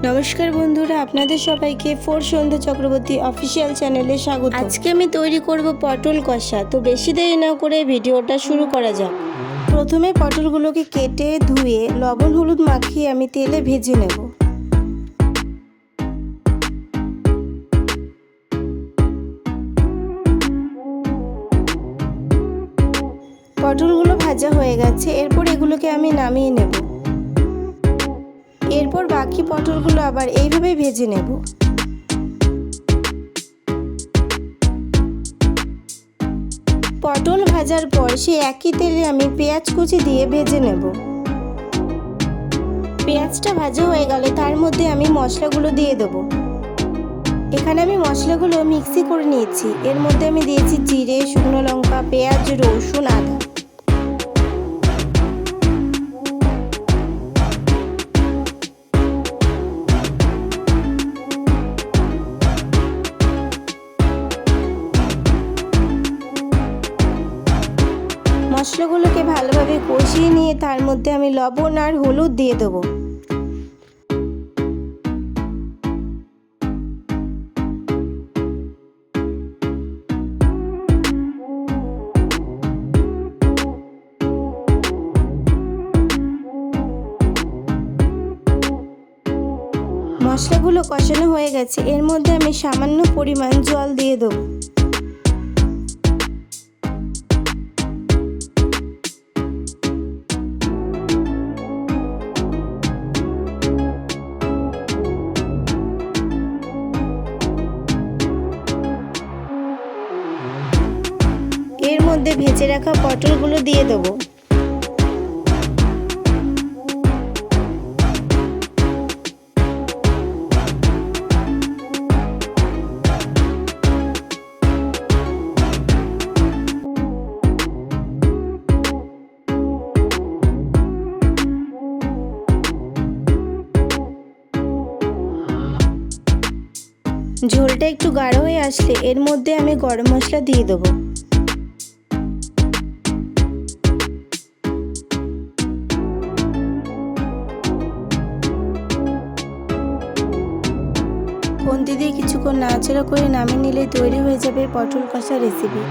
নমস্কার বন্ধুরা, আপনাদের সবাইকে ফোর সন্ধ্যা চক্রবর্তী অফিসিয়াল চ্যানেলে স্বাগত। আজকে আমি তৈরি করব পটল কষা। তো বেশি দেরি না করে ভিডিওটা শুরু করা যাক। প্রথমে পটলগুলোকে কেটে ধুয়ে লবণ হলুদ মাখিয়ে আমি তেলে ভেজে নেব। পটলগুলো ভাজা হয়ে গেছে, এরপর এগুলোকে আমি নামিয়ে নেব। এরপর বাকি পটলগুলো আবার এইভাবে ভেজে নেব। পটল ভাজার পর সেই একই তেলে আমি পেঁয়াজ কুচি দিয়ে ভেজে নেব। পেঁয়াজটা ভাজা হয়ে গেলে তার মধ্যে আমি মশলাগুলো দিয়ে দেব। এখানে আমি মশলাগুলো মিক্সি করে নিয়েছি। এর মধ্যে আমি দিয়েছি জিরে, শুকনো লঙ্কা, পেঁয়াজ, রসুন, আদা। মশলাগুলোকে ভালোভাবে কষিয়ে নিয়ে তার মধ্যে আমি লবণ আর হলুদ দিয়ে দেবো। মশলাগুলো কষানো হয়ে গেছে, এর মধ্যে আমি সামান্য পরিমাণ জল দিয়ে দেবো। এর মধ্যে ভেজে রাখা পটলগুলো দিয়ে দেবো। ঝোলটা একটু গাঢ় হয়ে আসলে এর মধ্যে আমি গরম মশলা দিয়ে দেবো। খুন্তি দিয়ে কিছুক্ষণ নাড়াচাড়া করে নামিয়ে নিলে তৈরি হয়ে যাবে পটল কষা রেসিপি।